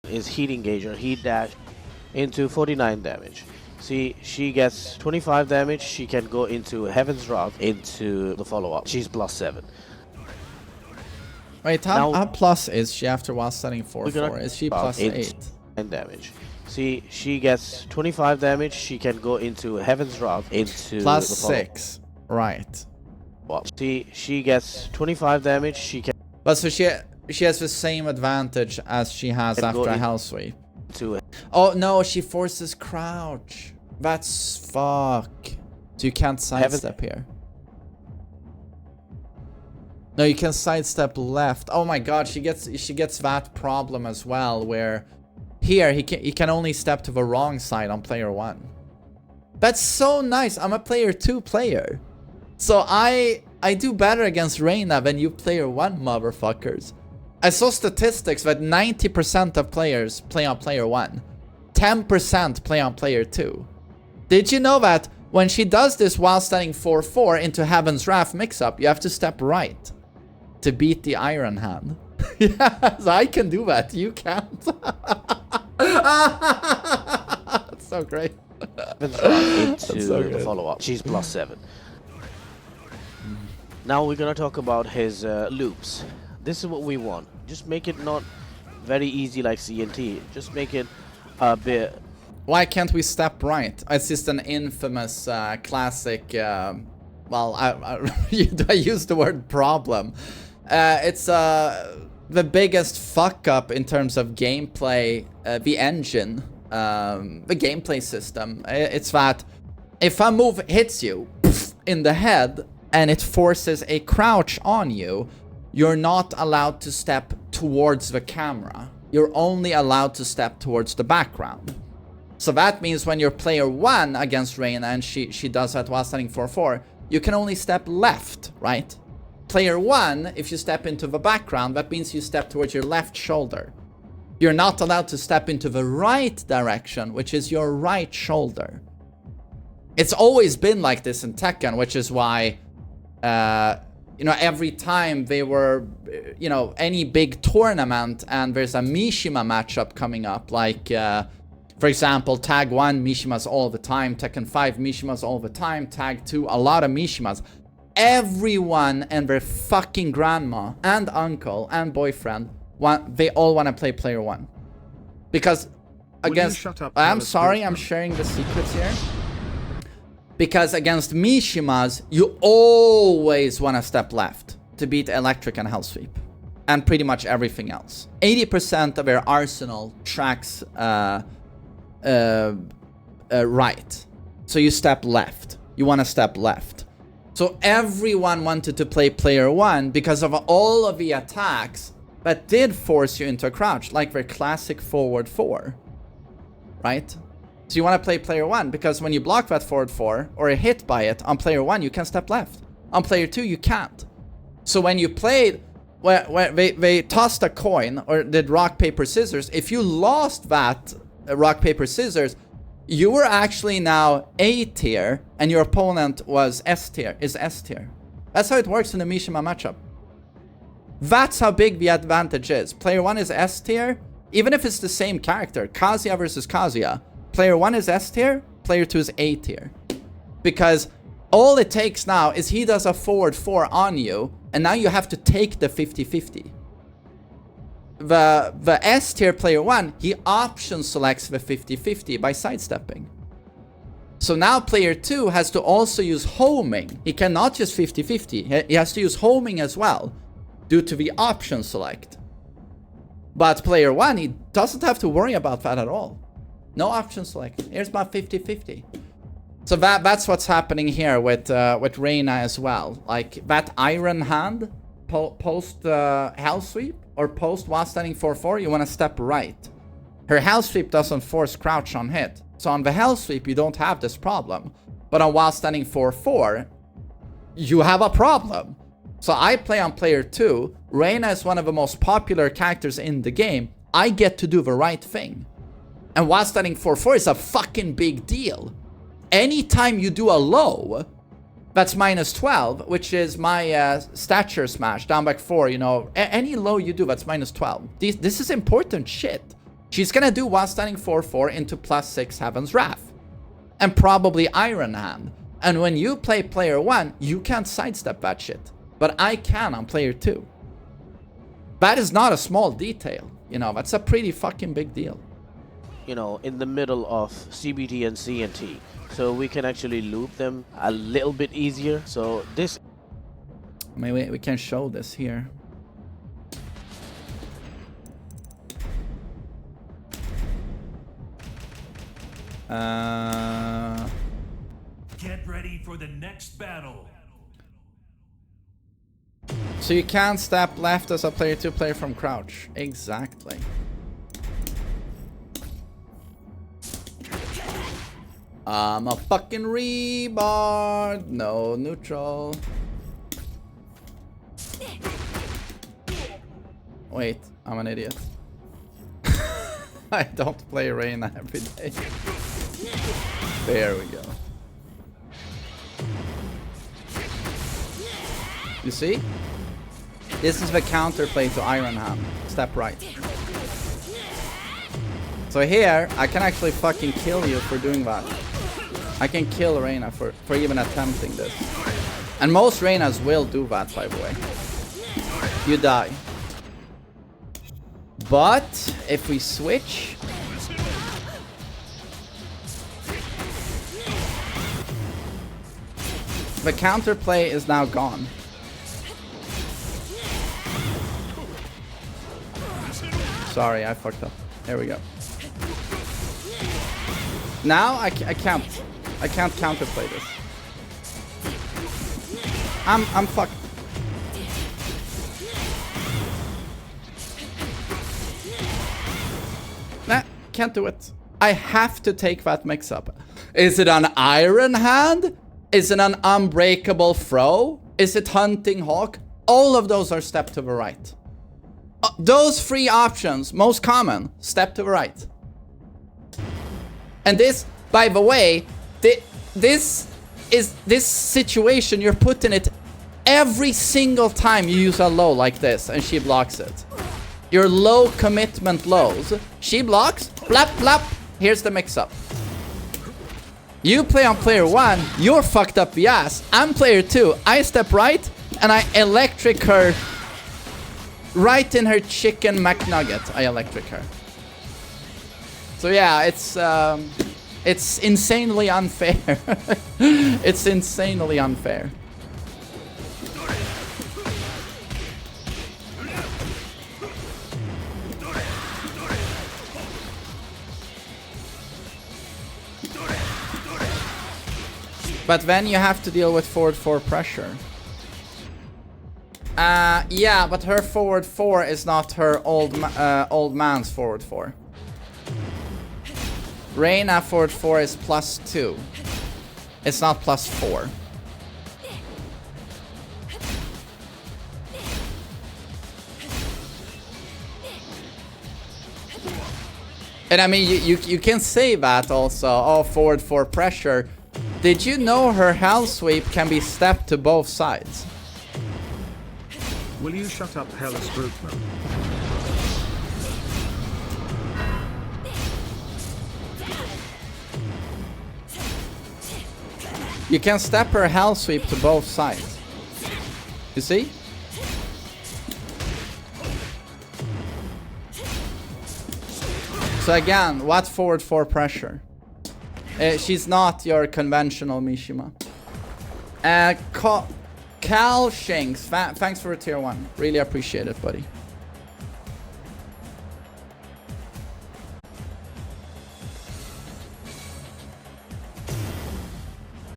is heat engager, heat dash into 49 damage. See, she gets 25 damage. She can go into Heaven's Wrath into the follow-up. She's +7. Wait, how plus is she after while setting 4/4? Is she +8? Damage. See, she gets 25 damage. She can go into Heaven's Wrath into +6. Right. Well, see, she gets 25 damage. She can. But so she has the same advantage as she has after a Hell Sweep. Oh no, she forces crouch. That's fuck. So you can't sidestep here. No, you can sidestep left. Oh my god, she gets that problem as well, where here he can only step to the wrong side on player 1. That's so nice. I'm a player 2 player. So I do better against Reina than you player 1 motherfuckers. I saw statistics that 90% of players play on player 1. 10% play on player 2. Did you know that when she does this while standing 4/4 into Heaven's Wrath mix-up, you have to step right to beat the Iron Hand? Yes, I can do that. You can't. That's so great. Into so the follow-up. She's +7. Now we're gonna talk about his loops. This is what we want. Just make it not very easy like CNT. Just make it a bit. Why can't we step right? It's just an infamous classic. Well, I use the word problem. It's the biggest fuck up in terms of gameplay. The engine, the gameplay system. It's that if a move hits you in the head and it forces a crouch on you, you're not allowed to step towards the camera. You're only allowed to step towards the background. So that means when you're player 1 against Reina and she does that while standing 4/4, you can only step left, right? Player 1, if you step into the background, that means you step towards your left shoulder. You're not allowed to step into the right direction, which is your right shoulder. It's always been like this in Tekken, which is why you know, every time they were, you know, any big tournament and there's a Mishima matchup coming up, like, for example, Tag 1, Mishimas all the time, Tekken 5, Mishimas all the time, Tag 2, a lot of Mishimas. Everyone and their fucking grandma and uncle and boyfriend, they all want to play player 1. Because against... I'm sorry, I'm sharing the secrets here. Because against Mishimas, you always want to step left to beat Electric and Hell Sweep. And pretty much everything else. 80% of their arsenal tracks right. So you step left. You want to step left. So everyone wanted to play player 1 because of all of the attacks that did force you into a crouch. Like their classic forward 4. Right? So you want to play player 1 because when you block that forward 4 or are hit by it on player 1, you can step left. On player 2, you can't. So when you played, where they tossed a coin or did rock, paper, scissors, if you lost that rock, paper, scissors, you were actually now A tier and your opponent was S tier, is S tier. That's how it works in the Mishima matchup. That's how big the advantage is. Player 1 is S tier, even if it's the same character, Kazuya versus Kazuya. Player 1 is S tier, player 2 is A tier. Because all it takes now is he does a forward 4 on you, and now you have to take the 50-50. The S tier player 1, he option selects the 50-50 by sidestepping. So now player 2 has to also use homing. He cannot just 50-50. He has to use homing as well, due to the option select. But player 1, he doesn't have to worry about that at all. No option select. Here's my 50-50. So that's what's happening here with Reina as well. Like that Iron Hand post Hell Sweep or post while standing 4/4, you want to step right. Her Hell Sweep doesn't force crouch on hit. So on the Hell Sweep, you don't have this problem. But on while standing 4/4, you have a problem. So I play on player 2. Reina is one of the most popular characters in the game. I get to do the right thing. And while standing 4/4 is a fucking big deal. Anytime you do a low, that's -12, which is my stature smash, down back 4, you know. Any low you do, that's -12. This is important shit. She's gonna do while standing 4-4 into +6 Heaven's Wrath. And probably Iron Hand. And when you play player 1, you can't sidestep that shit. But I can on player 2. That is not a small detail. You know, that's a pretty fucking big deal. You know, in the middle of CBT and CNT. So we can actually loop them a little bit easier. So this... Maybe we can show this here. Get ready for the next battle. So you can't step left as a player 2 player from crouch. Exactly. I'm a fucking rebard. No neutral. Wait, I'm an idiot. I don't play Reina every day. There we go. You see? This is the counterplay to Iron Hand. Step right. So here, I can actually fucking kill you for doing that. I can kill Reina for even attempting this. And most Reinas will do that, by the way. You die. But if we switch... the counterplay is now gone. Sorry, I fucked up. There we go. Now I can't counterplay this. I'm fucked. Nah, can't do it. I have to take that mix up. Is it an Iron Hand? Is it an Unbreakable Throw? Is it Hunting Hawk? All of those are step to the right. Those three options, most common, step to the right. And this, by the way, this situation, you're putting it every single time you use a low like this and she blocks it. Your low commitment lows. She blocks, blap, blap. Here's the mix up. You play on player 1, you're fucked up the ass. I'm player 2, I step right and I electric her right in her chicken McNugget. I electric her. So yeah, it's insanely unfair. It's insanely unfair. But then you have to deal with forward 4 pressure. Yeah, but her forward 4 is not her old man's forward 4. Reina forward 4 is +2. It's not +4. And I mean, you can say that also. Oh, forward 4 pressure. Did you know her hell sweep can be stepped to both sides? Will you shut up, Hellas Grootman? You can step her hell sweep to both sides. You see? So again, what forward 4 pressure? She's not your conventional Mishima. Cal Shanks, thanks for a tier 1. Really appreciate it, buddy.